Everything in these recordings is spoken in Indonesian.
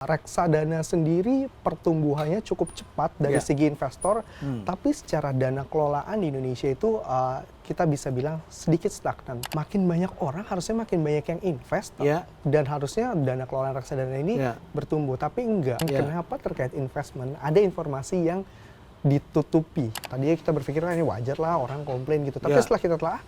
Reksadana sendiri pertumbuhannya cukup cepat dari segi investor, tapi secara dana kelolaan di Indonesia itu kita bisa bilang sedikit stagnan. Makin banyak orang, harusnya makin banyak yang invest, dan harusnya dana kelolaan reksadana ini bertumbuh, tapi enggak. Kenapa terkait investment? Ada informasi yang ditutupi. Tadinya kita berpikir ini wajar lah orang komplain gitu, tapi setelah kita telah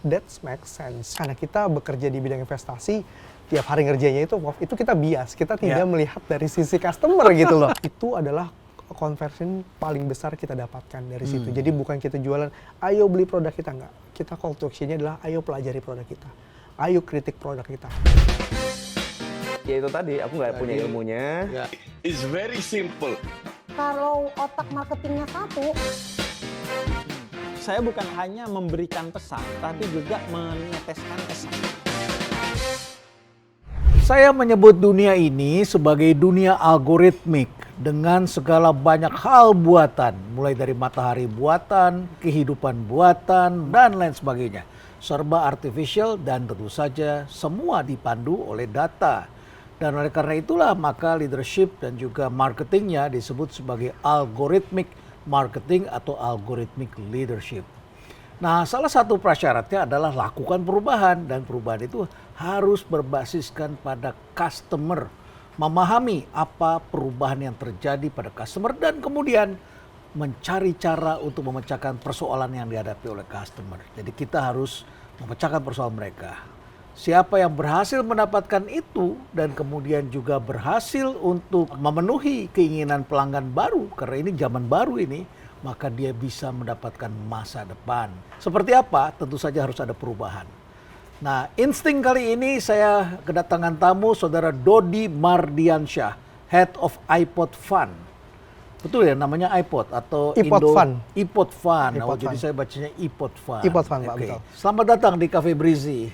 that makes sense. Karena kita bekerja di bidang investasi, tiap hari ngerjainnya itu kita bias, kita tidak melihat dari sisi customer gitu loh. Itu adalah conversion paling besar kita dapatkan dari situ. Jadi bukan kita jualan, ayo beli produk kita, enggak. Kita call to action-nya adalah ayo pelajari produk kita, ayo kritik produk kita. Ya itu tadi, aku nggak punya ilmunya. It's very simple. Kalau otak marketingnya satu, saya bukan hanya memberikan pesan, tapi juga meneteskan kesan. Saya menyebut dunia ini sebagai dunia algoritmik dengan segala banyak hal buatan, mulai dari matahari buatan, kehidupan buatan, dan lain sebagainya. Serba artificial dan tentu saja semua dipandu oleh data. Dan oleh karena itulah maka leadership dan juga marketingnya disebut sebagai algorithmic marketing atau algorithmic leadership. Nah, salah satu prasyaratnya adalah lakukan perubahan, dan perubahan itu harus berbasiskan pada customer. Memahami apa perubahan yang terjadi pada customer dan kemudian mencari cara untuk memecahkan persoalan yang dihadapi oleh customer. Jadi kita harus memecahkan persoalan mereka. Siapa yang berhasil mendapatkan itu dan kemudian juga berhasil untuk memenuhi keinginan pelanggan baru, karena ini zaman baru ini, maka dia bisa mendapatkan masa depan. Seperti apa? Tentu saja harus ada perubahan. Nah, insting kali ini saya kedatangan tamu saudara Dodi Mardiansyah, Head of iPod Fund. Betul ya namanya iPod atau iPod Fund. iPod Fund. iPod Jadi Fund. saya bacanya iPod Fund. iPod Fund, Pak, Oke. betul. Selamat datang di Cafe Breezy,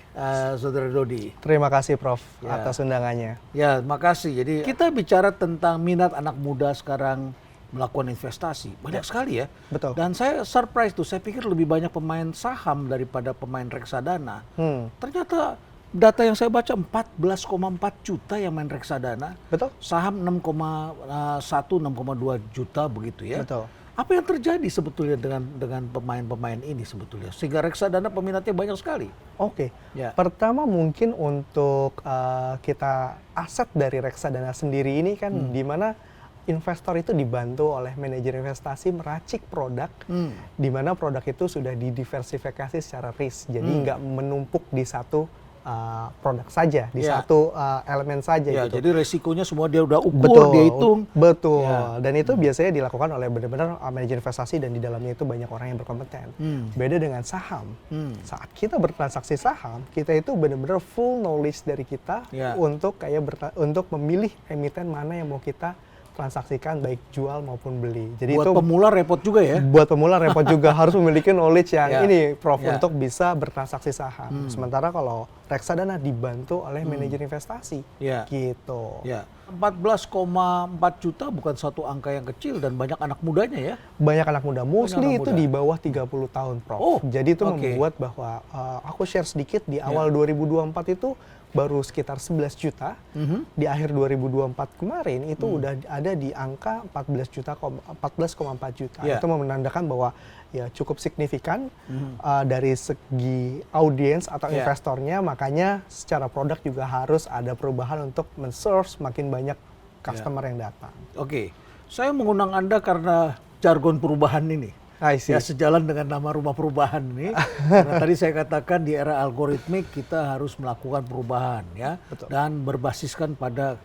saudara Dodi. Terima kasih Prof atas undangannya. Ya, makasih. Jadi kita bicara tentang minat anak muda sekarang melakukan investasi. Banyak sekali ya. Betul. Dan saya surprise tuh, saya pikir lebih banyak pemain saham daripada pemain reksadana. Ternyata data yang saya baca 14,4 juta yang main reksadana. Betul. Saham 6,1, 6,2 juta begitu ya. Betul. Apa yang terjadi sebetulnya dengan pemain-pemain ini sebetulnya? Sehingga reksadana peminatnya banyak sekali. Oke. Ya. Pertama mungkin untuk kita aset dari reksadana sendiri ini kan di mana investor itu dibantu oleh manajer investasi meracik produk, di mana produk itu sudah didiversifikasi secara risk, jadi nggak menumpuk di satu produk saja, di satu elemen saja gitu. Jadi resikonya semua dia udah ukur, dia hitung. Betul. Dan itu biasanya dilakukan oleh benar-benar manajer investasi, dan di dalamnya itu banyak orang yang berkompeten. Beda dengan saham. Saat kita bertransaksi saham, kita itu benar-benar full knowledge dari kita untuk untuk memilih emiten mana yang mau kita transaksikan, baik jual maupun beli. Jadi buat itu pemula repot juga ya. Buat pemula repot juga, harus memiliki knowledge yang ini Prof untuk bisa bertransaksi saham. Sementara kalau reksadana dibantu oleh manajer investasi. Gitu. 14,4 juta bukan satu angka yang kecil, dan banyak anak mudanya ya. Banyak anak muda, mostly anak itu muda. di bawah 30 tahun Prof. Jadi itu membuat bahwa aku share sedikit di awal 2024 itu baru sekitar 11 juta. Di akhir 2024 kemarin itu udah ada di angka 14,4 juta. Itu menandakan bahwa ya cukup signifikan dari segi audiens atau investornya, makanya secara produk juga harus ada perubahan untuk men-serve makin banyak customer yang datang. Oke. Saya mengundang Anda karena jargon perubahan ini. Ya, sejalan dengan nama rumah perubahan ini. Karena tadi saya katakan di era algoritmik kita harus melakukan perubahan ya. Betul. Dan berbasiskan pada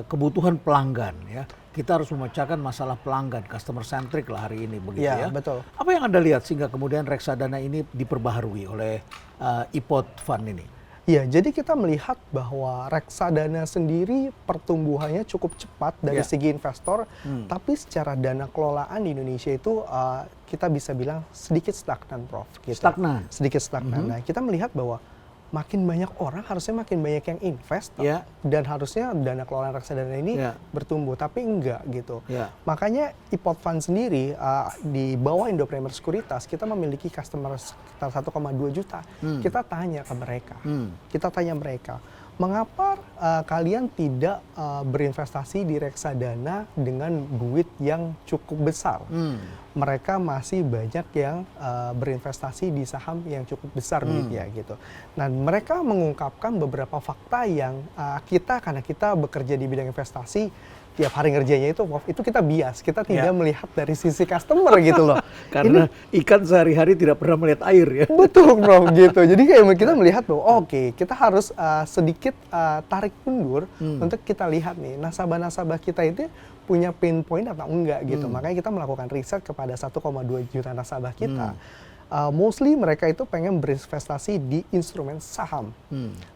kebutuhan pelanggan ya. Kita harus memecahkan masalah pelanggan, customer centric lah hari ini begitu ya. Betul. Apa yang Anda lihat sehingga kemudian reksadana ini diperbaharui oleh iPod Fund ini? Ya, jadi kita melihat bahwa reksadana sendiri pertumbuhannya cukup cepat dari segi investor, tapi secara dana kelolaan di Indonesia itu kita bisa bilang sedikit stagnan, Prof. Gitu. Stagnan? Sedikit stagnan. Nah, kita melihat bahwa makin banyak orang, harusnya makin banyak yang invest, dan harusnya dana kelolaan reksadana ini bertumbuh, tapi enggak gitu. Makanya iPod Fund sendiri di bawah Indopreneur Sekuritas kita memiliki customer sekitar 1,2 juta. Kita tanya ke mereka, Mengapa kalian tidak berinvestasi di reksadana dengan duit yang cukup besar? Mereka masih banyak yang berinvestasi di saham yang cukup besar duitnya gitu. Nah, mereka mengungkapkan beberapa fakta yang karena kita bekerja di bidang investasi, tiap hari ngerjainnya itu kita bias, kita tidak melihat dari sisi customer gitu loh. Karena ikan sehari-hari tidak pernah melihat air ya. Betul bro, gitu. Jadi kayak kita melihat bahwa oke, kita harus sedikit tarik mundur untuk kita lihat nih nasabah-nasabah kita itu punya pain point atau enggak gitu. Makanya kita melakukan riset kepada 1,2 juta nasabah kita. Mostly mereka itu pengen berinvestasi di instrumen saham,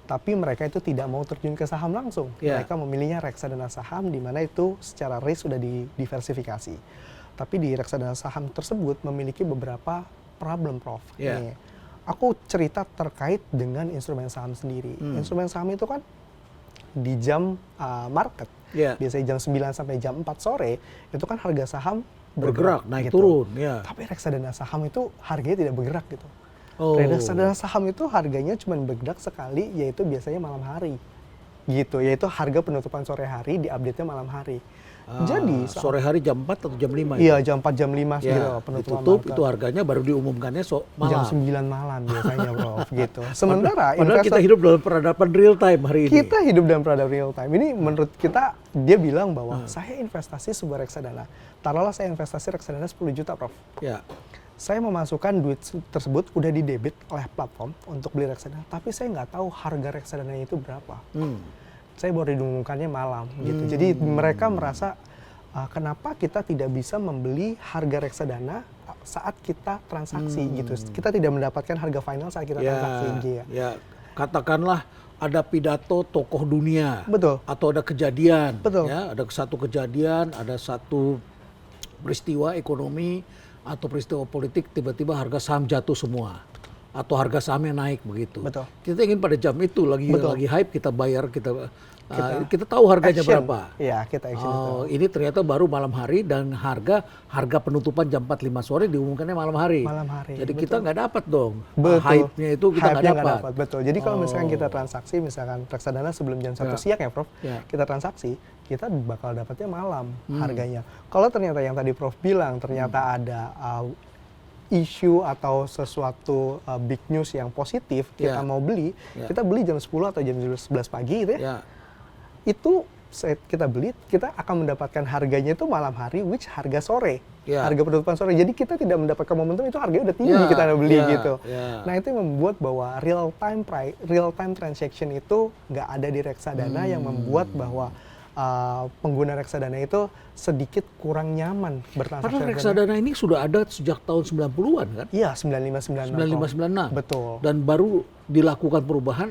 tapi mereka itu tidak mau terjun ke saham langsung. Mereka memilihnya reksadana saham, di mana itu secara risk sudah didiversifikasi. Tapi di reksadana saham tersebut memiliki beberapa problem, Prof. Nih, aku cerita terkait dengan instrumen saham sendiri. Instrumen saham itu kan di jam market, biasanya jam 9 sampai jam 4 sore, itu kan harga saham bergerak naik gitu. turun. Tapi reksadana saham itu harganya tidak bergerak gitu. Reksadana saham itu harganya cuma bergerak sekali, yaitu biasanya malam hari gitu, yaitu harga penutupan sore hari diupdate-nya malam hari. Jadi sore hari jam 4 atau jam 5? Iya, jam 4 jam 5 gitu penutupan ditutup, market. itu harganya baru diumumkannya malam. Jam 9 malam biasanya, Prof, gitu. Sementara padahal kita hidup dalam peradaban real time hari ini. Kita hidup dalam peradaban real time. Ini menurut kita, dia bilang bahwa saya investasi sebuah reksadana. Taruhlah saya investasi reksadana 10 juta, Prof. Saya memasukkan duit tersebut udah didebit oleh platform untuk beli reksadana, tapi saya nggak tahu harga reksadananya itu berapa. Saya baru diumumkannya malam gitu. Jadi mereka merasa kenapa kita tidak bisa membeli harga reksadana saat kita transaksi gitu. Kita tidak mendapatkan harga final saat kita transaksi. Katakanlah ada pidato tokoh dunia, atau ada kejadian, ada satu kejadian, ada satu peristiwa ekonomi atau peristiwa politik, tiba-tiba harga saham jatuh semua. Atau harga sahamnya naik begitu. Kita ingin pada jam itu lagi hype, kita bayar, kita tahu harganya action. Berapa. Iya, kita action itu. Ini ternyata baru malam hari dan harga penutupan jam 4-5 sore diumumkannya malam hari. Jadi kita nggak dapat dong. Hype-nya itu kita nggak dapat. Betul. Jadi kalau misalkan kita transaksi, misalkan reksadana sebelum jam 1 siang ya, Prof. Kita transaksi, kita bakal dapatnya malam harganya. Kalau ternyata yang tadi Prof bilang ternyata ada isu atau sesuatu big news yang positif, kita mau beli, kita beli jam 10 atau jam 11 pagi gitu ya. Itu saat kita beli, kita akan mendapatkan harganya itu malam hari, which harga sore, harga penutupan sore. Jadi kita tidak mendapatkan momentum, itu harganya udah tinggi kita beli gitu. Nah, itu yang membuat bahwa real time transaction itu nggak ada di reksadana, yang membuat bahwa pengguna reksadana itu sedikit kurang nyaman bertransaksi. Padahal reksadana ini sudah ada sejak tahun 90-an kan? Iya, 95-96. Betul. Dan baru dilakukan perubahan,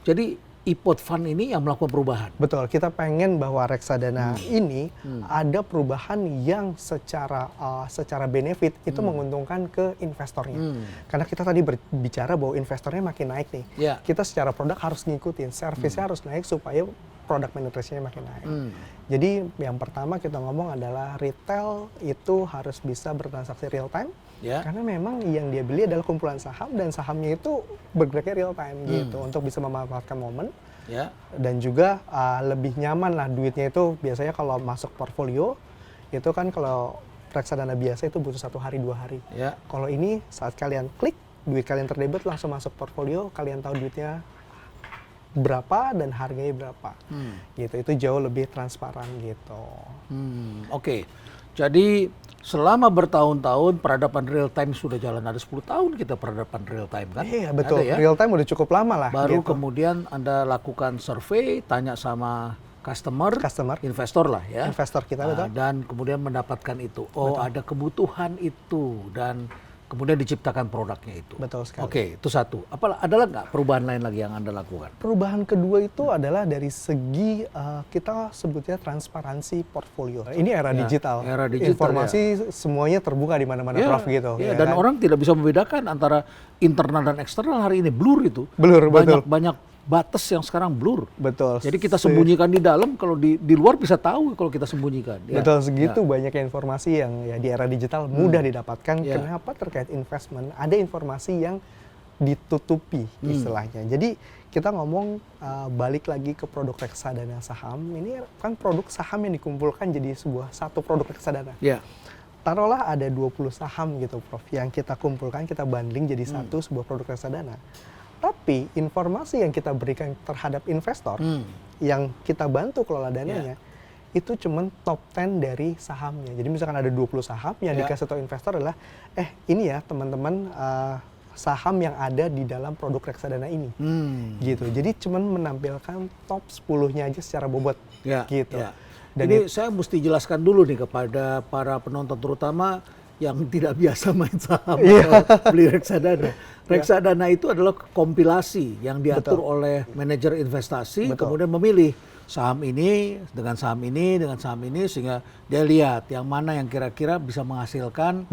jadi iPod Fund ini yang melakukan perubahan. Betul, kita pengen bahwa reksadana ini ada perubahan yang secara benefit itu menguntungkan ke investornya. Karena kita tadi berbicara bahwa investornya makin naik nih. Kita secara produk harus ngikutin, servisnya harus naik supaya produk penetrasinya makin naik. Jadi yang pertama kita ngomong adalah retail itu harus bisa bertransaksi real time. Karena memang yang dia beli adalah kumpulan saham, dan sahamnya itu bergeraknya real time gitu, untuk bisa memanfaatkan momen. Dan juga lebih nyaman lah duitnya itu. Biasanya kalau masuk portfolio itu kan, kalau reksadana biasa itu butuh 1 hari 2 hari. Kalau ini saat kalian klik, duit kalian terdebit langsung masuk portfolio, kalian tahu duitnya berapa dan harganya berapa. Gitu, itu jauh lebih transparan gitu. Oke. Jadi selama bertahun-tahun peradaban real time sudah jalan, ada 10 tahun kita peradaban real time kan? Iya, betul. Real time udah cukup lama lah. Baru gitu. kemudian Anda lakukan survei, tanya sama customer, investor lah ya. Investor kita, betul. Dan kemudian mendapatkan itu. Ada kebutuhan itu, dan kemudian diciptakan produknya itu. Betul sekali. Oke, itu satu. Adalah nggak perubahan lain lagi yang Anda lakukan? Perubahan kedua itu adalah dari segi kita sebutnya transparansi portfolio. Ini era digital. Era digital. Informasi semuanya terbuka di mana-mana, Prof, gitu. Dan orang tidak bisa membedakan antara internal dan eksternal hari ini. Blur itu. Blur, betul. Banyak batas yang sekarang blur. Betul. Jadi kita sembunyikan di dalam, kalau di luar bisa tahu kalau kita sembunyikan. Betul, segitu banyaknya informasi yang di era digital mudah didapatkan. Kenapa terkait investment? Ada informasi yang ditutupi istilahnya. Jadi kita ngomong balik lagi ke produk reksadana saham. Ini kan produk saham yang dikumpulkan jadi satu produk reksadana. Ya. Taruhlah ada 20 saham gitu Prof, yang kita kumpulkan, kita bundling jadi satu sebuah produk reksadana. Tapi informasi yang kita berikan terhadap investor, yang kita bantu kelola dananya, itu cuman top 10 dari sahamnya. Jadi misalkan ada 20 saham, yang dikasih tahu investor adalah, ini ya teman-teman, saham yang ada di dalam produk reksadana ini, gitu. Jadi cuman menampilkan top 10-nya aja secara bobot, gitu. Dan ini saya mesti jelaskan dulu nih kepada para penonton, terutama yang tidak biasa main saham atau beli reksadana. Reksadana itu adalah kompilasi yang diatur oleh manajer investasi, kemudian memilih saham ini dengan saham ini dengan saham ini, sehingga dia lihat yang mana yang kira-kira bisa menghasilkan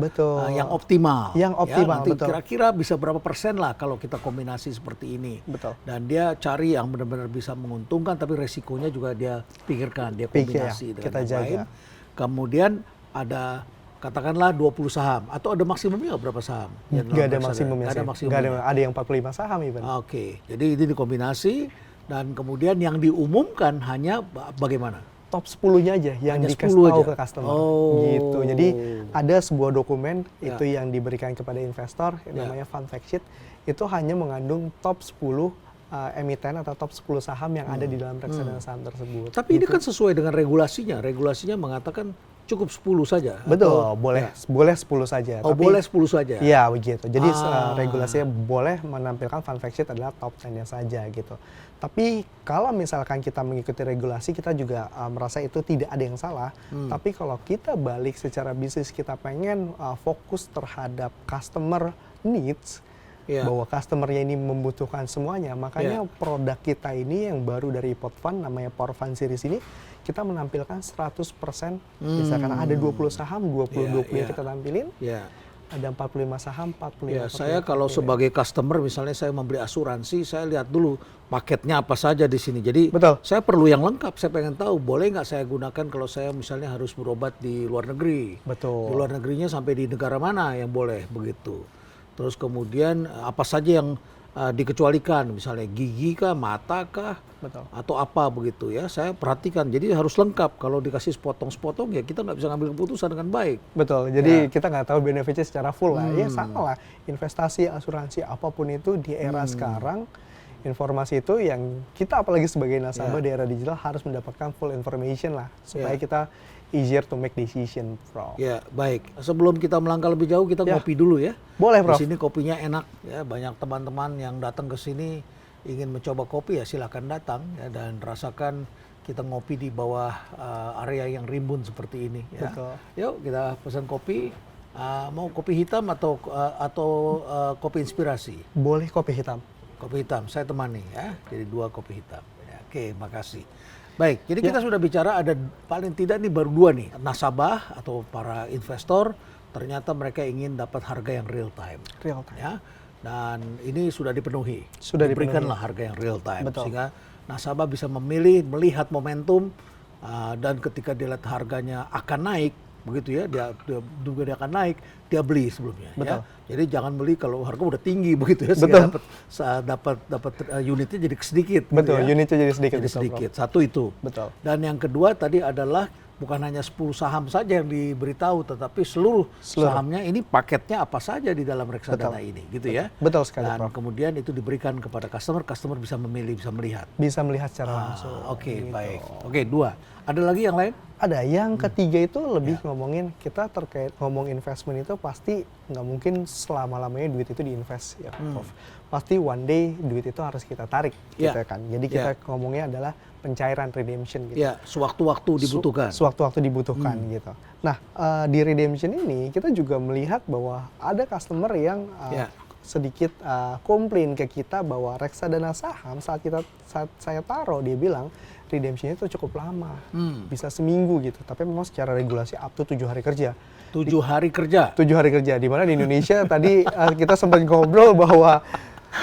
yang optimal. Yang optimal, nanti kira-kira bisa berapa persen lah kalau kita kombinasi seperti ini. Dan dia cari yang benar-benar bisa menguntungkan, tapi resikonya juga dia pikirkan, dia kombinasi dengan yang lain. Kemudian ada katakanlah 20 saham, atau ada maksimumnya berapa saham? Nggak ada maksimumnya. Ada yang 45 saham even. Oke, jadi ini dikombinasi. Dan kemudian yang diumumkan hanya bagaimana? Top 10-nya aja yang dikasih tahu ke customer. Gitu. Jadi ada sebuah dokumen itu yang diberikan kepada investor yang namanya fund fact sheet. Itu hanya mengandung top 10 emiten atau top 10 saham yang ada di dalam reksadana saham tersebut. Tapi ini kan sesuai dengan regulasinya. Regulasinya mengatakan cukup 10 saja. Betul, boleh 10 saja. Oh, boleh 10 saja. Iya, begitu. Jadi regulasinya boleh menampilkan fund fact sheet adalah top 10-nya saja gitu. Tapi kalau misalkan kita mengikuti regulasi, kita juga merasa itu tidak ada yang salah. Tapi kalau kita balik secara bisnis, kita pengen fokus terhadap customer needs, bahwa customernya ini membutuhkan semuanya. Makanya produk kita ini yang baru dari Pot Fund, namanya Power Fund Series ini, kita menampilkan 100%. Misalkan ada 20 saham, 20 yang kita tampilin. Ada 45 saham, 45. Saya kalau sebagai customer, misalnya saya membeli asuransi, saya lihat dulu paketnya apa saja di sini. Jadi saya perlu yang lengkap. Saya pengen tahu boleh nggak saya gunakan kalau saya misalnya harus berobat di luar negeri. Di luar negerinya sampai di negara mana yang boleh begitu. Terus kemudian apa saja yang dikecualikan, misalnya gigi kah, mata kah, atau apa begitu ya. Saya perhatikan, jadi harus lengkap. Kalau dikasih sepotong-sepotong ya kita nggak bisa ngambil keputusan dengan baik. Betul, jadi kita nggak tahu benefitnya secara full lah. Ya sama lah, investasi, asuransi, apapun itu di era sekarang, informasi itu yang kita apalagi sebagai nasabah di era digital harus mendapatkan full information lah. Supaya kita easier to make decision, Prof. Ya, baik. Sebelum kita melangkah lebih jauh, kita ngopi dulu ya. Boleh, Prof. Di sini kopinya enak ya. Banyak teman-teman yang datang ke sini ingin mencoba kopi, ya silakan datang ya, dan rasakan kita ngopi di bawah area yang rimbun seperti ini ya. Yuk kita pesan kopi. Mau kopi hitam atau kopi inspirasi? Boleh kopi hitam. Kopi hitam, saya temani ya. Jadi 2 kopi hitam. Ya, oke, makasih. Baik, jadi kita sudah bicara ada paling tidak nih baru 2 nih. Nasabah atau para investor, ternyata mereka ingin dapat harga yang real time. Ya. Dan ini sudah dipenuhi. Diberikanlah harga yang real time. Sehingga nasabah bisa memilih, melihat momentum, dan ketika dia lihat harganya akan naik, begitu ya, dia akan naik, dia beli sebelumnya. Ya. Jadi jangan beli kalau harga udah tinggi begitu ya, sehingga dapat unitnya jadi sedikit. Unitnya jadi sedikit. Satu itu. Dan yang kedua tadi adalah bukan hanya 10 saham saja yang diberitahu, tetapi seluruh sahamnya ini paketnya apa saja di dalam reksadana ini, gitu ya. Betul sekali, Dan Prof. kemudian itu diberikan kepada customer bisa memilih, bisa melihat. Bisa melihat secara langsung. Oke, baik. Oke, 2. Ada lagi yang lain? Ada. Yang ketiga itu lebih ngomongin, kita terkait ngomong investment itu pasti nggak mungkin selama-lamanya duit itu diinvest ya, Prof. Pasti one day duit itu harus kita tarik, gitu kan. Jadi kita ngomongnya adalah pencairan redemption gitu. Ya, sewaktu-waktu dibutuhkan. Sewaktu-waktu dibutuhkan gitu. Nah, di redemption ini kita juga melihat bahwa ada customer yang sedikit komplain ke kita bahwa reksadana saham saat saya taruh, dia bilang redemptionnya itu cukup lama, bisa seminggu gitu. Tapi memang secara regulasi up to 7 hari kerja. 7 hari kerja? 7 hari kerja, di mana di Indonesia tadi kita sempat ngobrol bahwa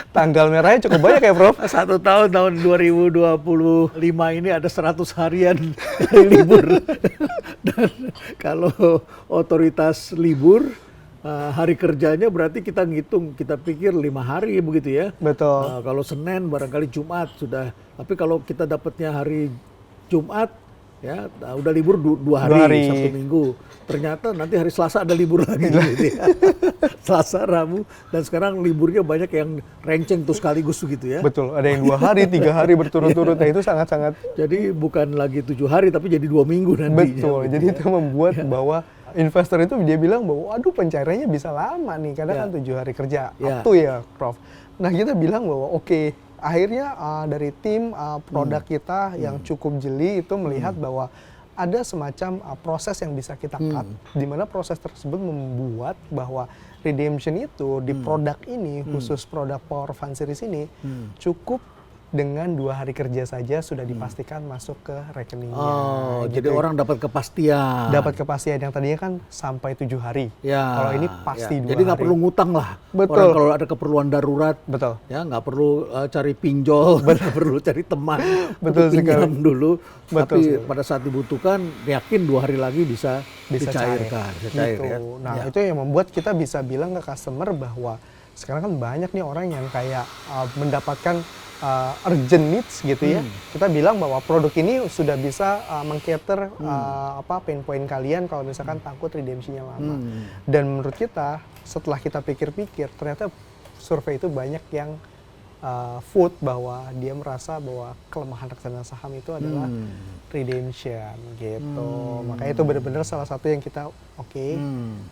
tanggal merahnya cukup banyak ya, Prof? 1 tahun 2025 ini ada 100 harian libur. Dan kalau otoritas libur, hari kerjanya berarti kita ngitung, kita pikir 5 hari begitu ya. Betul. Kalau Senin barangkali Jumat sudah. Tapi kalau kita dapatnya hari Jumat ya udah libur 2 hari, Sabtu Minggu. Ternyata nanti hari Selasa ada libur lagi gitu ya. Selasa, Rabu, dan sekarang liburnya banyak yang renceng tuh sekaligus gitu ya. Betul, ada yang 2 hari, 3 hari berturut-turut. Nah, itu sangat-sangat Jadi bukan lagi 7 hari tapi jadi 2 minggu nantinya. betul. Jadi itu membuat bahwa investor itu dia bilang bahwa aduh pencairannya bisa lama nih karena kan 7 hari kerja. Ya. Up to ya, Prof. Nah, kita bilang bahwa oke, akhirnya dari tim produk kita yang cukup jeli itu melihat bahwa ada semacam proses yang bisa kita cut, di mana proses tersebut membuat bahwa redemption itu di produk ini, khusus produk Power Fund Series ini, cukup dengan 2 hari kerja saja sudah dipastikan masuk ke rekeningnya. Oh, gitu. jadi orang dapat kepastian. Dapat kepastian yang tadinya kan sampai 7 hari. Ya, Kalau ini pasti 2 hari. Jadi nggak perlu ngutang lah. Betul. Orang kalau ada keperluan darurat, Betul. ya nggak perlu cari pinjol, nggak perlu cari teman, Betul untuk pinjam sekali. dulu. Betul Tapi sekali. pada saat dibutuhkan, yakin 2 hari lagi bisa cair. dicairkan, bisa cair Gitu. ya. Nah, Ya. itu yang membuat kita bisa bilang ke customer bahwa sekarang kan banyak nih orang yang kayak mendapatkan urgent needs gitu ya. Kita bilang bahwa produk ini sudah bisa meng-cater pain point kalian kalau misalkan takut redemption-nya lama. Dan menurut kita setelah kita pikir-pikir ternyata survei itu banyak yang vote bahwa dia merasa bahwa kelemahan reksadana saham itu adalah redemption gitu. Makanya itu benar-benar salah satu yang kita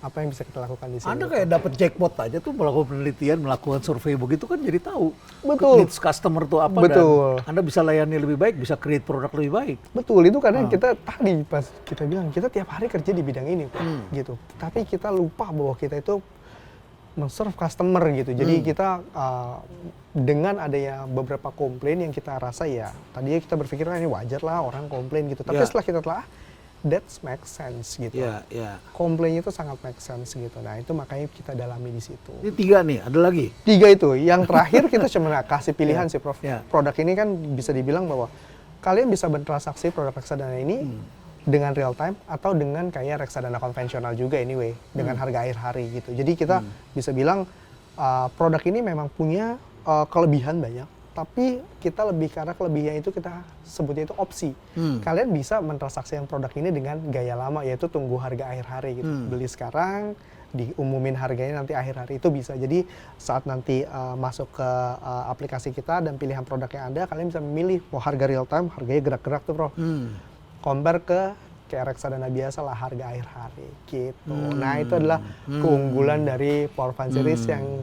apa yang bisa kita lakukan di sini. Anda kayak dapat jackpot aja tuh melakukan penelitian, melakukan survei begitu kan jadi tahu. Betul. Needs customer tuh apa Betul. dan Anda bisa layani lebih baik, bisa create produk lebih baik. Betul, itu karena kita tadi pas kita bilang kita tiap hari kerja di bidang ini Pak, gitu. Tapi kita lupa bahwa kita itu men-serve customer gitu. Jadi kita dengan adanya beberapa komplain yang kita rasa ya tadinya kita berpikir ini wajar lah orang komplain gitu. Tapi Ya. setelah kita telah that makes sense gitu. Ya, ya. Komplainnya itu sangat make sense gitu. Nah, itu makanya kita dalami di situ. Ini 3 nih, ada lagi. 3 itu. Yang terakhir kita cuma kasih pilihan sih Prof. Ya. Produk ini kan bisa dibilang bahwa kalian bisa bertransaksi produk reksadana ini dengan real time atau dengan kayak reksadana konvensional juga anyway, dengan harga akhir hari gitu. Jadi kita bisa bilang produk ini memang punya kelebihan banyak, tapi kita lebih karena kelebihannya itu kita sebutnya itu opsi. Kalian bisa mentransaksikan produk ini dengan gaya lama yaitu tunggu harga akhir hari gitu. Beli sekarang, diumumin harganya nanti akhir hari itu bisa. Jadi saat nanti masuk ke aplikasi kita dan pilihan produk yang ada, kalian bisa memilih mau harga real time, harganya gerak-gerak tuh Bro. Compare ke kayak reksadana biasa lah harga akhir hari gitu. Nah itu adalah keunggulan dari Power Fund Series yang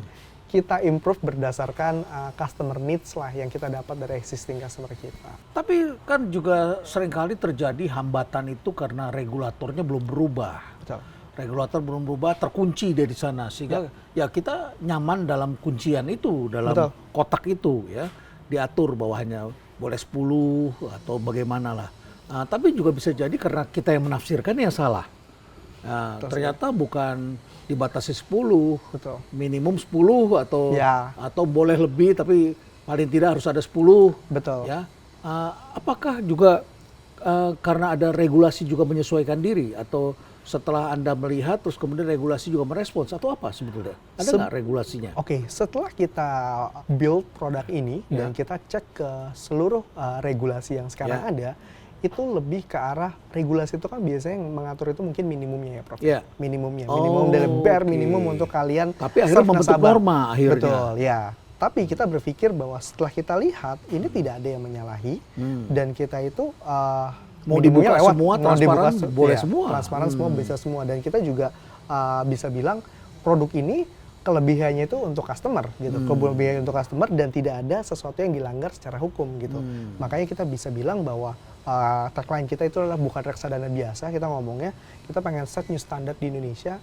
kita improve berdasarkan customer needs lah yang kita dapat dari existing customer kita. Tapi kan juga seringkali terjadi hambatan itu karena regulatornya belum berubah. Betul. Regulator belum berubah, terkunci dari sana sehingga ya kita nyaman dalam kuncian itu, dalam Betul. kotak itu ya, diatur bawahnya boleh 10 atau bagaimana lah. Tapi juga bisa jadi karena kita yang menafsirkan yang salah. Ternyata bukan dibatasi 10, Betul. minimum 10 atau Ya. atau boleh lebih tapi paling tidak harus ada 10. Betul. Ya, apakah juga karena ada regulasi juga menyesuaikan diri atau setelah Anda melihat terus kemudian regulasi juga merespons atau apa sebetulnya? Ada nggak regulasinya? Oke, setelah kita build produk ini dan kita cek ke seluruh regulasi yang sekarang ada, itu lebih ke arah regulasi itu kan biasanya yang mengatur itu mungkin minimumnya ya Prof. Ya. Minimumnya, Oh, minimum dari bare oke. minimum untuk kalian. Tapi akhirnya serve membentuk nasabah. norma akhirnya. Betul, ya. Tapi kita berpikir bahwa setelah kita lihat ini tidak ada yang menyalahi dan kita itu Mau minimumnya dibuka lewat, semua, mau transparan, dibuka boleh ya, semua. transparan semua bisa semua dan kita juga bisa bilang produk ini kelebihannya itu untuk customer gitu, kelebihannya untuk customer dan tidak ada sesuatu yang dilanggar secara hukum gitu. Makanya kita bisa bilang bahwa tagline kita itu adalah bukan reksadana biasa, kita ngomongnya kita pengen set new standard di Indonesia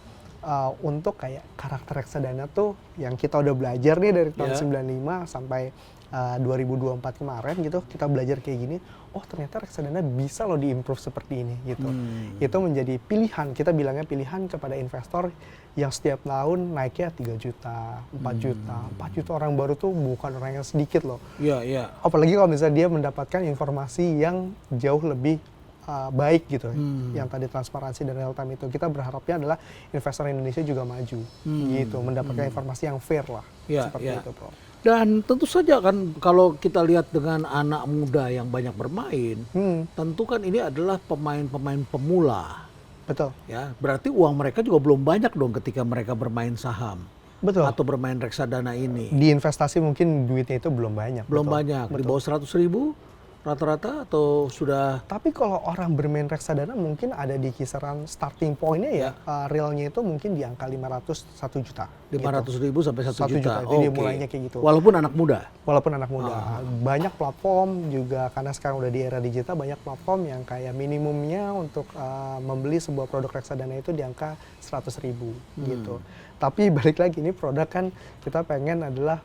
untuk kayak karakter reksadana tuh yang kita udah belajar nih dari tahun 95 sampai 2024 kemarin gitu, kita belajar kayak gini, oh ternyata reksadana bisa loh diimprove seperti ini gitu. Itu menjadi pilihan, kita bilangnya pilihan kepada investor yang setiap tahun naiknya 3 juta, 4 juta. 4 juta orang baru tuh bukan orang yang sedikit loh. Iya, iya. Apalagi kalau misalnya dia mendapatkan informasi yang jauh lebih baik gitu, yang tadi transparansi dan real time itu, kita berharapnya adalah investor Indonesia juga maju, gitu, mendapatkan informasi yang fair lah, Ya, seperti ya. itu, Prof. Dan tentu saja kan kalau kita lihat dengan anak muda yang banyak bermain, tentu kan ini adalah pemain-pemain pemula. Betul, Ya, berarti uang mereka juga belum banyak dong ketika mereka bermain saham betul. atau bermain reksadana ini. Di investasi mungkin duitnya itu belum banyak. Belum betul. banyak, di Betul. bawah 100.000 rata-rata atau sudah Tapi kalau orang bermain reksadana mungkin ada di kisaran starting point-nya ya, realnya itu mungkin di angka 500 1 juta. 500.000 sampai 1 1 juta. juta, jadi Oke. mulainya kayak gitu. Walaupun anak muda. Walaupun anak muda, banyak platform juga karena sekarang udah di era digital, banyak platform yang kayak minimumnya untuk membeli sebuah produk reksadana itu di angka 100.000 gitu. Tapi balik lagi, ini produk kan kita pengen adalah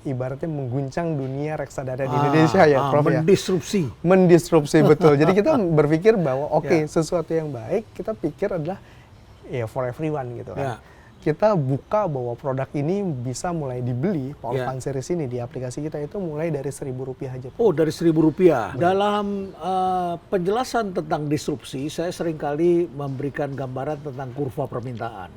ibaratnya mengguncang dunia reksadana di Indonesia ya, Prof ya. Mendisrupsi. Mendisrupsi, betul. Jadi kita berpikir bahwa Ya. sesuatu yang baik kita pikir adalah ya for everyone gitu Ya. kan. Kita buka bahwa produk ini bisa mulai dibeli, Power Ya. Fund Series ini di aplikasi kita itu mulai dari Rp1.000 aja. Oh, dari Rp1.000. Dalam penjelasan tentang disrupsi, saya seringkali memberikan gambaran tentang kurva permintaan.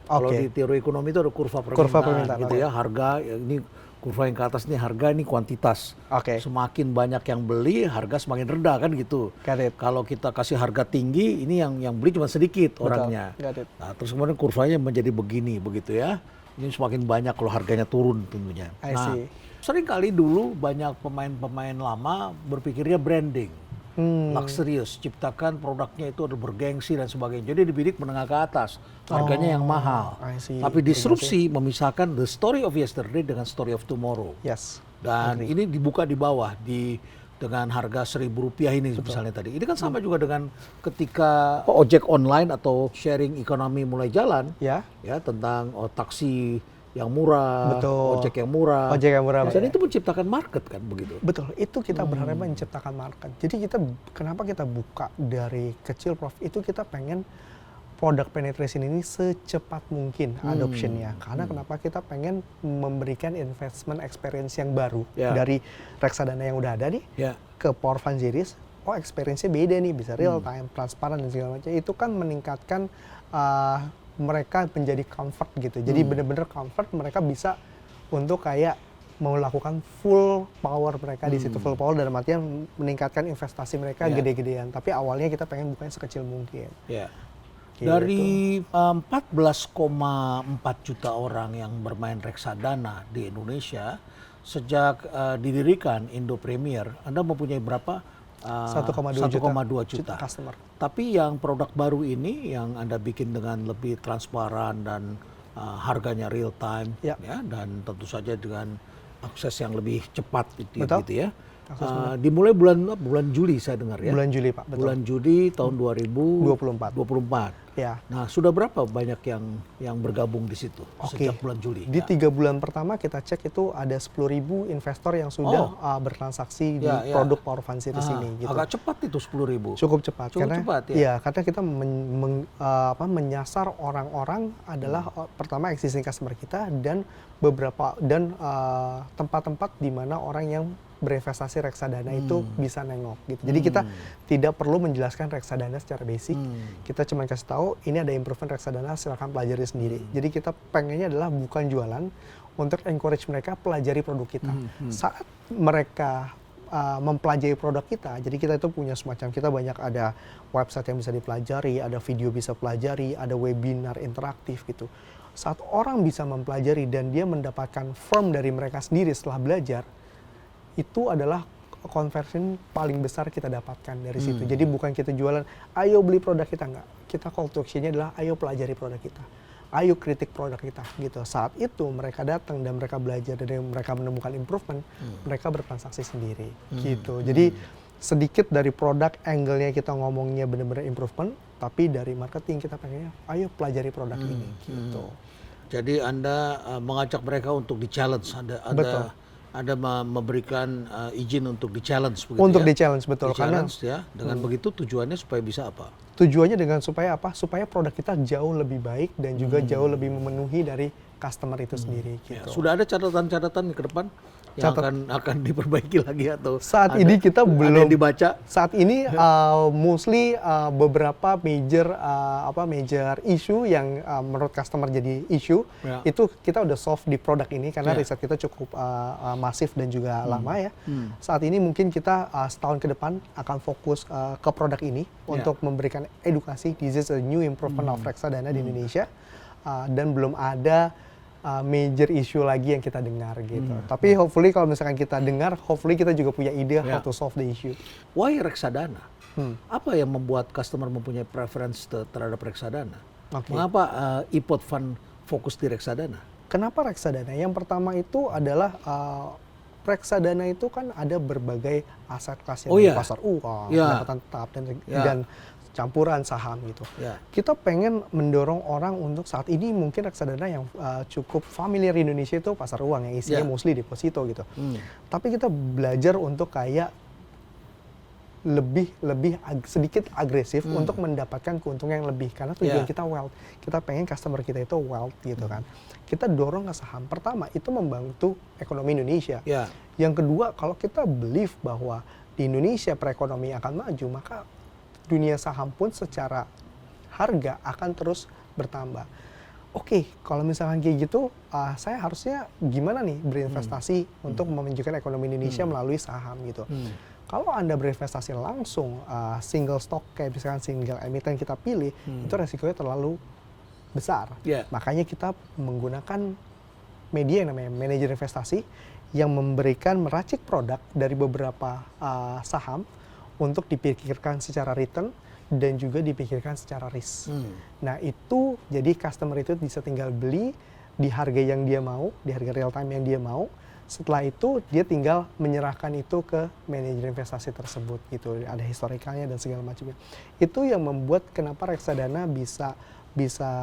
Kalau Oke. di teori ekonomi itu ada kurva permintaan, gitu oke. ya. Harga, ya, ini kurva yang ke atas ini harga, ini kuantitas. Oke. Semakin banyak yang beli, harga semakin rendah kan gitu. Got it. Kalau kita kasih harga tinggi, ini yang beli cuma sedikit orangnya. Got it. Nah, terus kemudian kurvanya menjadi begini, begitu ya. Ini semakin banyak kalau harganya turun tentunya. I Nah, see. seringkali dulu banyak pemain-pemain lama berpikirnya branding. Luxurious, ciptakan produknya itu ada bergengsi dan sebagainya. Jadi dibidik menengah ke atas, harganya yang mahal. I see. Tapi disrupsi memisahkan the story of yesterday dengan story of tomorrow. Yes. Dan ini dibuka di bawah dengan harga Rp1.000 ini misalnya tadi. Ini kan sama juga dengan ketika ojek online atau sharing economy mulai jalan, Ya. ya tentang taksi yang murah, Betul. ojek yang murah. Ojek yang murah, Dan ya. itu menciptakan market kan begitu. Betul, itu kita berharap menciptakan market. Jadi kenapa kita buka dari kecil, Prof? Itu kita pengen product penetration ini secepat mungkin adoptionnya. Karena kenapa kita pengen memberikan investment experience yang baru Ya. dari reksadana yang udah ada nih Ya. ke Power Fund Series. Oh, experience-nya beda nih, bisa real time, transparan dan segala macam. Itu kan meningkatkan mereka menjadi comfort gitu. Jadi benar-benar comfort, mereka bisa untuk kayak melakukan full power mereka di situ. Full power dalam artian meningkatkan investasi mereka Ya. gede-gedean. Tapi awalnya kita pengen bukanya sekecil mungkin. Ya. Gitu. Dari 14,4 juta orang yang bermain reksadana di Indonesia, sejak didirikan Indo Premier, Anda mempunyai berapa? 1,2 juta customer. Tapi yang produk baru ini yang Anda bikin dengan lebih transparan dan harganya real time, Ya. ya, dan tentu saja dengan akses yang lebih cepat gitu, Betul. gitu ya. Dimulai bulan Juli saya dengar ya. Bulan Juli, Pak. Betul. Bulan Juli tahun 24. 2024. Ya. Nah, sudah berapa banyak yang bergabung di situ Oke. sejak bulan Juli? Di Ya. 3 bulan pertama kita cek itu ada 10.000 investor yang sudah bertransaksi di Ya, ya. produk Power Fund Series Ah, ini. Gitu. agak cepat itu 10.000. Cukup cepat. Cukup karena, cepat, ya? Iya, karena kita menyasar orang-orang adalah pertama existing customer kita dan tempat-tempat di mana orang yang berinvestasi reksadana itu bisa nengok gitu. Jadi kita tidak perlu menjelaskan reksadana secara basic. Kita cuma kasih tahu ini ada improvement reksadana, silakan pelajari sendiri. Jadi kita pengennya adalah bukan jualan, untuk encourage mereka pelajari produk kita. Saat mereka mempelajari produk kita, jadi kita itu punya semacam, kita banyak ada website yang bisa dipelajari, ada video bisa pelajari, ada webinar interaktif gitu. Saat orang bisa mempelajari dan dia mendapatkan firm dari mereka sendiri setelah belajar, itu adalah conversion paling besar kita dapatkan dari situ. Jadi bukan kita jualan, ayo beli produk kita, enggak. Kita call to action-nya adalah ayo pelajari produk kita. Ayo kritik produk kita gitu. Saat itu mereka datang dan mereka belajar dan mereka menemukan improvement, mereka bertransaksi sendiri gitu. Jadi sedikit dari produk angle-nya kita ngomongnya benar-benar improvement, tapi dari marketing kita pengennya ayo pelajari produk ini gitu. Jadi Anda mengajak mereka untuk di-challenge, Betul. Anda memberikan izin untuk di-challenge begitu Untuk ya? di-challenge, betul. Di-challenge ya. Dengan begitu tujuannya supaya bisa apa? Tujuannya dengan supaya apa? Supaya produk kita jauh lebih baik dan juga jauh lebih memenuhi dari customer itu sendiri Ya, gitu. sudah ada catatan-catatan ke depan yang Catatan. akan diperbaiki lagi atau Saat ini kita ada belum yang dibaca? Saat ini mostly beberapa major issue yang menurut customer jadi issue Ya. itu kita udah solve di produk ini karena Ya. riset kita cukup masif dan juga lama ya. Saat ini mungkin kita setahun ke depan akan fokus ke produk ini untuk memberikan edukasi. This is a new improvement of reksadana di Indonesia dan belum ada major issue lagi yang kita dengar gitu. Tapi hopefully kalau misalkan kita dengar, hopefully kita juga punya ide how to solve the issue. Why reksadana? Apa yang membuat customer mempunyai preference terhadap reksadana? Oke. Mengapa iPod Fund fokus di reksadana? Kenapa reksadana? Yang pertama itu adalah reksadana itu kan ada berbagai aset kelas yang Oh, di iya. pasar uang, Iya. pendapatan tetap Iya. dan campuran saham gitu. Ya. Kita pengen mendorong orang untuk saat ini mungkin reksadana yang cukup familiar di Indonesia itu pasar uang yang isinya Ya. mostly deposito gitu. Tapi kita belajar untuk kayak sedikit agresif untuk mendapatkan keuntungan yang lebih karena tujuan Ya. kita wealth. Kita pengen customer kita itu wealth gitu kan. Kita dorong ke saham. Pertama itu membantu ekonomi Indonesia. Ya. Yang kedua kalau kita believe bahwa di Indonesia perekonomian akan maju, maka dunia saham pun secara harga akan terus bertambah. Oke, kalau misalkan kayak gitu, saya harusnya gimana nih berinvestasi untuk memajukan ekonomi Indonesia melalui saham gitu. Kalau Anda berinvestasi langsung single stock kayak misalkan single emiten kita pilih, itu resikonya terlalu besar. Yeah. Makanya kita menggunakan media yang namanya manajer investasi yang meracik produk dari beberapa saham untuk dipikirkan secara return dan juga dipikirkan secara risk. Nah itu jadi customer itu bisa tinggal beli di harga yang dia mau, di harga real time yang dia mau. Setelah itu dia tinggal menyerahkan itu ke manajer investasi tersebut gitu. Ada historikalnya dan segala macamnya. Itu yang membuat kenapa reksadana bisa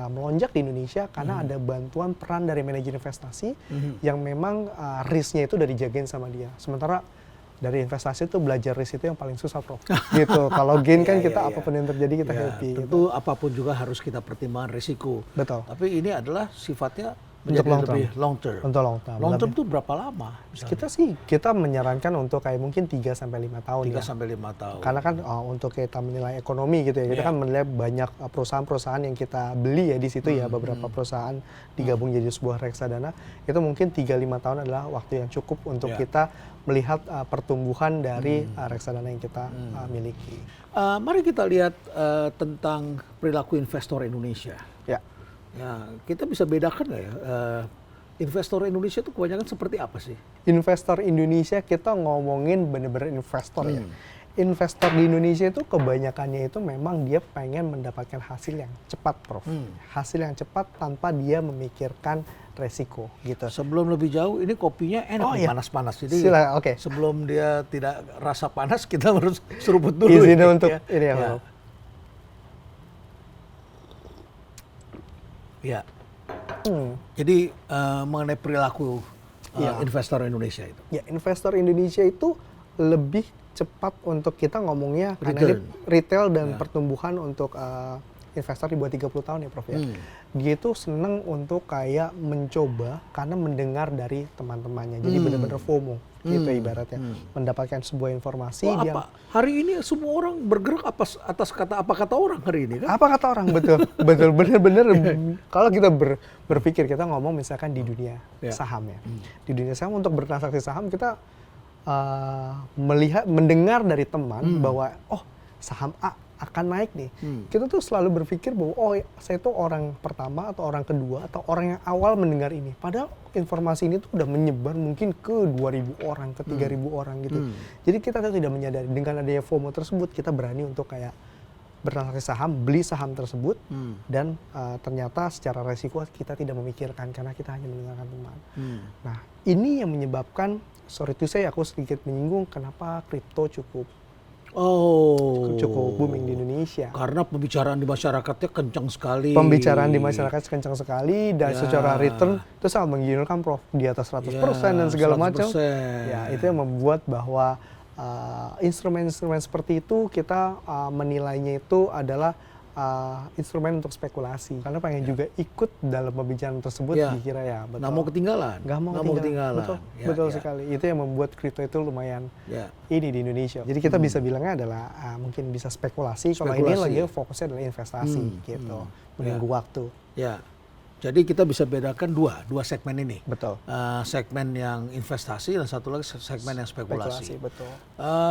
melonjak di Indonesia karena ada bantuan peran dari manajer investasi yang memang risknya itu udah dijagain sama dia. Sementara dari investasi itu belajar risk itu yang paling susah, Prof. Gitu. Kalau gain kan kita apapun yang terjadi kita happy. Tentu Gitu. apapun juga harus kita pertimbangkan risiko. Betul. Tapi ini adalah sifatnya Untuk menjadi long term. lebih long term. Untuk long term. Long term Lebih. itu berapa lama? Kita menyarankan untuk kayak mungkin 3 sampai 5 tahun 3 ya. sampai 5 tahun. Karena kan untuk kita menilai ekonomi gitu ya, kita kan menilai banyak perusahaan-perusahaan yang kita beli ya di situ ya, beberapa perusahaan digabung jadi sebuah reksadana, itu mungkin 3-5 tahun adalah waktu yang cukup untuk kita melihat pertumbuhan dari reksadana yang kita miliki. Mari kita lihat tentang perilaku investor Indonesia. Ya. Ya, kita bisa bedakan nggak ya? Investor Indonesia itu kebanyakan seperti apa sih? Investor Indonesia kita ngomongin bener-bener investor ya. Investor di Indonesia itu kebanyakannya itu memang dia pengen mendapatkan hasil yang cepat, Prof. Hasil yang cepat tanpa dia memikirkan resiko gitu. Sebelum lebih jauh, ini kopinya enak nih, iya. panas-panas. Jadi Silakan, oke. sebelum dia tidak rasa panas, kita harus seruput dulu. Izin ini, untuk ya. ini ya, Ya. Prof. Ya. Jadi mengenai perilaku investor Indonesia itu. Ya, investor Indonesia itu lebih cepat untuk kita ngomongnya karena Return. dia retail dan pertumbuhan untuk investor di bawah 30 tahun ya, Prof ya. Dia itu seneng untuk kayak mencoba karena mendengar dari teman-temannya. Jadi benar-benar FOMO gitu ibaratnya. Mendapatkan sebuah informasi Oh, dia apa? Hari ini semua orang bergerak atas apa kata orang hari ini kan? apa kata orang betul betul bener-bener kalau kita berpikir kita ngomong misalkan di dunia saham ya, di dunia saham untuk bertransaksi saham kita mendengar dari teman bahwa saham A akan naik nih, kita tuh selalu berpikir bahwa saya tuh orang pertama atau orang kedua atau orang yang awal mendengar ini, padahal informasi ini tuh udah menyebar mungkin ke 2.000 orang, ke 3.000 orang gitu. Jadi kita tuh tidak menyadari dengan adanya FOMO tersebut kita berani untuk kayak bertransaksi saham, beli saham tersebut dan ternyata secara resiko kita tidak memikirkan karena kita hanya mendengarkan teman. Nah ini yang menyebabkan, sorry to say aku sedikit menyinggung kenapa kripto cukup booming di Indonesia. Karena pembicaraan di masyarakatnya kencang sekali. Pembicaraan di masyarakat kencang sekali dan secara return itu sangat menggiurkan, Prof, di atas 100% dan segala macam. 100%. Ya itu yang membuat bahwa instrumen-instrumen seperti itu kita menilainya itu adalah instrumen untuk spekulasi. Karena pengen juga ikut dalam pembicaraan tersebut, Ya. dikira ya. Betul. Nggak mau ketinggalan. Nggak mau Nggak mau ketinggalan. Betul, ketinggalan. Ya, betul ya. sekali. Itu yang membuat kripto itu lumayan Ya. ini di Indonesia. Jadi kita bisa bilangnya adalah mungkin bisa spekulasi. Kalau ini Spekulasi. lagi fokusnya adalah investasi gitu, menunggu waktu. Ya. Jadi kita bisa bedakan dua segmen ini. Betul. Segmen yang investasi dan satu lagi segmen yang spekulasi. Betul.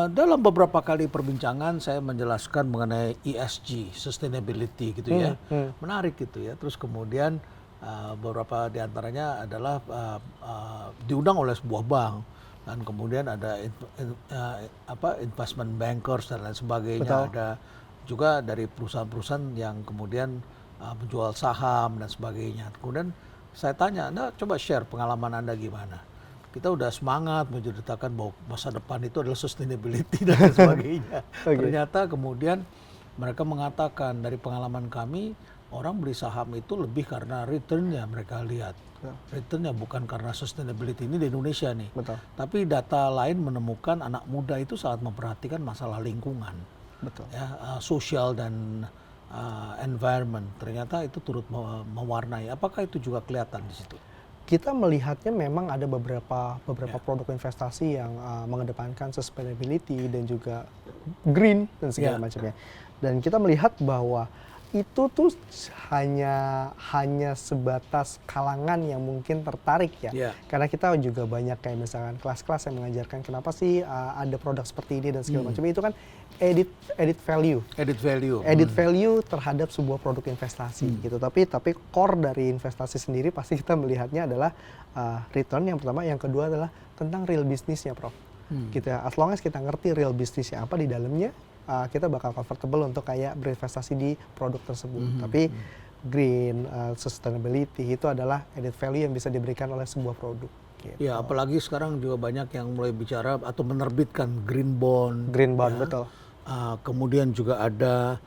Dalam beberapa kali perbincangan saya menjelaskan mengenai ESG, sustainability gitu ya, menarik gitu ya. Terus kemudian beberapa diantaranya adalah diundang oleh sebuah bank dan kemudian ada investment bankers dan lain sebagainya. Betul. Ada juga dari perusahaan-perusahaan yang kemudian menjual saham dan sebagainya. Kemudian saya tanya, Anda coba share pengalaman Anda gimana? Kita udah semangat menceritakan bahwa masa depan itu adalah sustainability dan lain sebagainya. Ternyata kemudian mereka mengatakan dari pengalaman kami, orang beli saham itu lebih karena return-nya mereka lihat. Return-nya bukan karena sustainability. Ini di Indonesia nih. Betul. Tapi data lain menemukan anak muda itu sangat memperhatikan masalah lingkungan. Betul. Ya, sosial dan environment, ternyata itu turut mewarnai. Apakah itu juga kelihatan di situ? Kita melihatnya memang ada beberapa produk investasi yang mengedepankan sustainability dan juga green dan segala macamnya. Dan kita melihat bahwa itu tuh hanya sebatas kalangan yang mungkin tertarik ya. Karena kita juga banyak kayak misalkan kelas-kelas yang mengajarkan kenapa sih ada produk seperti ini dan segala macam. Itu kan added value. Added value terhadap sebuah produk investasi gitu. Tapi core dari investasi sendiri pasti kita melihatnya adalah return yang pertama, yang kedua adalah tentang real bisnisnya, Prof. Gitu ya. As long as kita ngerti real bisnisnya apa di dalamnya, kita bakal comfortable untuk kayak berinvestasi di produk tersebut. Tapi green, sustainability itu adalah added value yang bisa diberikan oleh sebuah produk. Gitu. Ya, apalagi sekarang juga banyak yang mulai bicara atau menerbitkan green bond. Green bond, betul. Kemudian juga ada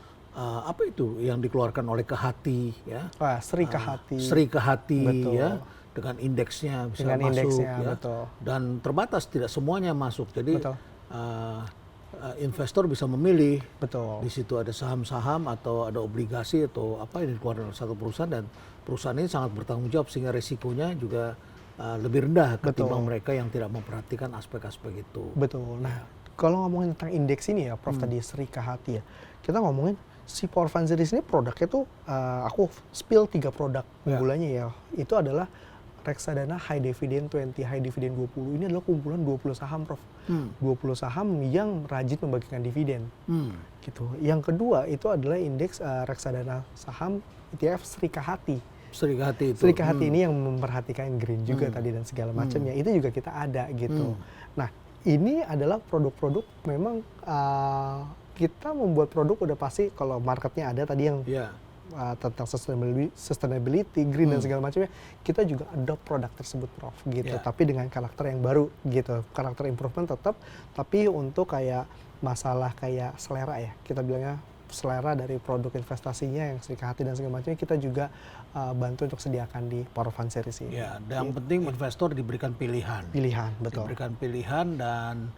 apa itu yang dikeluarkan oleh Kehati ya. Sri Kehati. Sri Kehati betul. Ya. Dengan indeksnya bisa dengan masuk indeksnya, ya. Betul. Dan terbatas, tidak semuanya masuk. Jadi betul. Investor bisa memilih. Betul. Di situ ada saham-saham atau ada obligasi atau apa yang dikeluarkan oleh satu perusahaan, dan perusahaan ini sangat bertanggung jawab sehingga risikonya juga lebih rendah ketimbang mereka yang tidak memperhatikan aspek-aspek itu. Betul. Nah, kalau ngomongin tentang indeks ini ya, Prof, tadi Sri Kehati ya, kita ngomongin si Power Fund Series ini produknya tuh aku spill 3 produk unggulannya ya. Itu adalah reksadana High Dividend 20, High Dividend 20. Ini adalah kumpulan 20 saham, Prof. 20 saham yang rajin membagikan dividen. Gitu. Yang kedua itu adalah indeks reksadana saham ETF Sri Kehati. Sri Kehati itu. Sri Kehati ini yang memperhatikan green juga tadi dan segala macamnya. Itu juga kita ada gitu. Nah, ini adalah produk-produk memang kita membuat produk udah pasti kalau marketnya ada tadi yang tentang sustainability, green dan segala macamnya, kita juga adopt produk tersebut, Prof, gitu. Tapi dengan karakter yang baru gitu, karakter improvement tetap, tapi untuk kayak masalah kayak selera ya, kita bilangnya selera dari produk investasinya yang Sri Kehati dan segala macamnya, kita juga bantu untuk sediakan di Power Fund Series ini. Ya, dan yang penting investor diberikan pilihan. Betul. Diberikan pilihan dan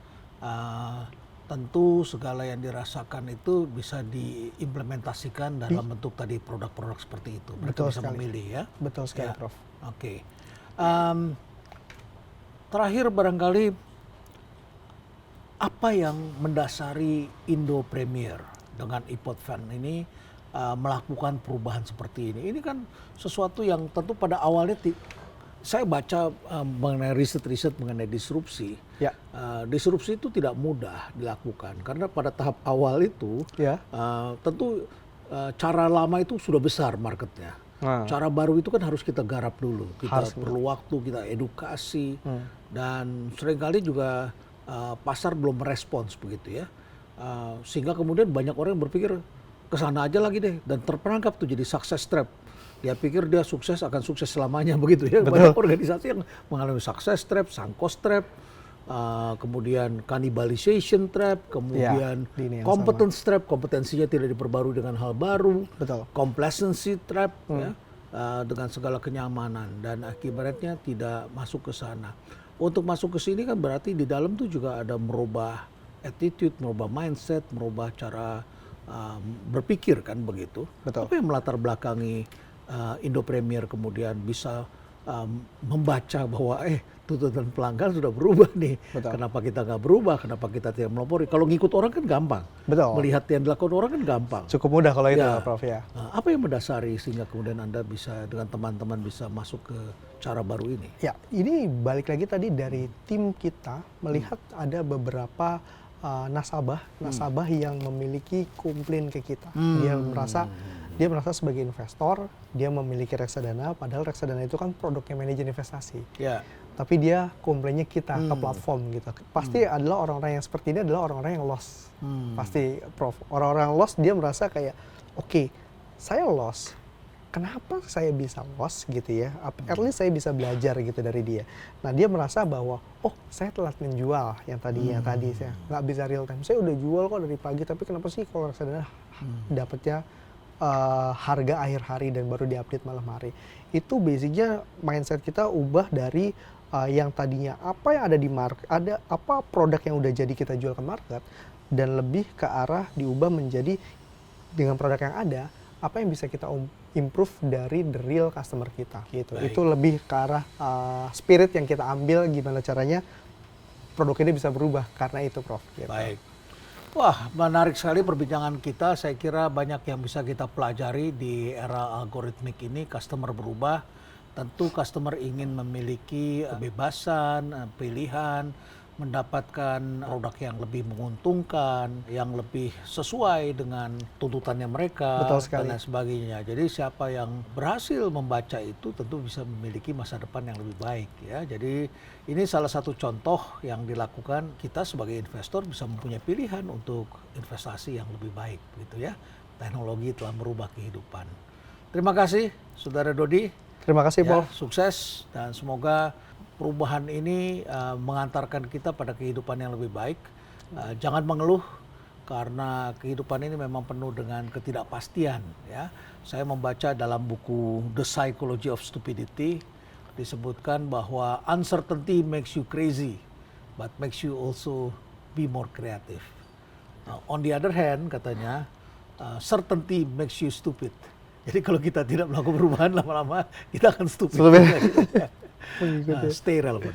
tentu segala yang dirasakan itu bisa diimplementasikan dalam bentuk tadi produk-produk seperti itu. Mereka bisa memilih ya. Betul sekali, Prof. Oke. Terakhir barangkali apa yang mendasari Indo Premier dengan iPod Fund ini melakukan perubahan seperti ini? Ini kan sesuatu yang tentu pada awalnya saya baca mengenai riset-riset mengenai disrupsi. Disrupsi itu tidak mudah dilakukan karena pada tahap awal itu tentu cara lama itu sudah besar marketnya. Cara baru itu kan harus kita garap dulu. Kita perlu waktu, kita edukasi dan seringkali juga pasar belum merespons begitu ya. Sehingga kemudian banyak orang yang berpikir kesana aja lagi deh dan terperangkap tuh jadi success trap. Dia pikir dia sukses akan sukses selamanya begitu ya. Banyak organisasi yang mengalami success trap, sunk cost trap, kemudian cannibalization trap, kemudian competence trap, kompetensinya tidak diperbarui dengan hal baru, complacency trap ya, dengan segala kenyamanan dan akibatnya tidak masuk ke sana. Untuk masuk ke sini kan berarti di dalam tuh juga ada merubah attitude, merubah mindset, merubah cara berpikir kan begitu. Betul. Apa yang melatar belakangi Indo Premier kemudian bisa membaca bahwa tuntutan pelanggan sudah berubah nih. Betul. Kenapa kita nggak berubah? Kenapa kita tidak melopori? Kalau ngikut orang kan gampang. Betul. Melihat yang dilakukan orang kan gampang. Cukup mudah kalau itu, Ya. Prof ya. Nah, apa yang mendasari sehingga kemudian Anda bisa dengan teman-teman bisa masuk ke cara baru ini? Ya, ini balik lagi tadi dari tim kita melihat ada beberapa nasabah yang memiliki komplain ke kita. Dia merasa sebagai investor, dia memiliki reksadana, padahal reksadana itu kan produknya manajer investasi. Ya. Tapi dia komplainnya kita ke platform gitu. Pasti adalah orang-orang yang seperti ini adalah orang-orang yang loss. Pasti, Prof. Orang-orang loss dia merasa kayak, oke, saya loss. Kenapa saya bisa loss gitu ya? At least saya bisa belajar gitu dari dia. Nah, dia merasa bahwa, oh, saya telat menjual yang tadi saya nggak bisa real time. Saya udah jual kok dari pagi, tapi kenapa sih kalau reksadana dapatnya harga akhir hari dan baru diupdate malam hari? Itu basicnya mindset kita ubah dari yang tadinya apa yang ada di market, ada apa produk yang udah jadi kita jual ke market, dan lebih ke arah diubah menjadi dengan produk yang ada, apa yang bisa kita improve dari the real customer kita gitu. Baik. Itu lebih ke arah spirit yang kita ambil, gimana caranya produk ini bisa berubah karena itu, Prof. Gitu. Baik. Wah, menarik sekali perbincangan kita. Saya kira banyak yang bisa kita pelajari di era algoritmik ini. Customer berubah. Tentu customer ingin memiliki kebebasan, pilihan, mendapatkan produk yang lebih menguntungkan, yang lebih sesuai dengan tuntutannya mereka, Betul sekali. dan lain sebagainya. Jadi siapa yang berhasil membaca itu tentu bisa memiliki masa depan yang lebih baik ya. Jadi ini salah satu contoh yang dilakukan kita sebagai investor bisa mempunyai pilihan untuk investasi yang lebih baik gitu ya. Teknologi telah merubah kehidupan. Terima kasih Saudara Dodi. Terima kasih, Ya, Prof. sukses dan semoga perubahan ini mengantarkan kita pada kehidupan yang lebih baik. Jangan mengeluh karena kehidupan ini memang penuh dengan ketidakpastian. Ya, saya membaca dalam buku The Psychology of Stupidity disebutkan bahwa uncertainty makes you crazy, but makes you also be more creative. On the other hand, katanya certainty makes you stupid. Jadi kalau kita tidak melakukan perubahan lama-lama kita akan stupid. Stay relevant.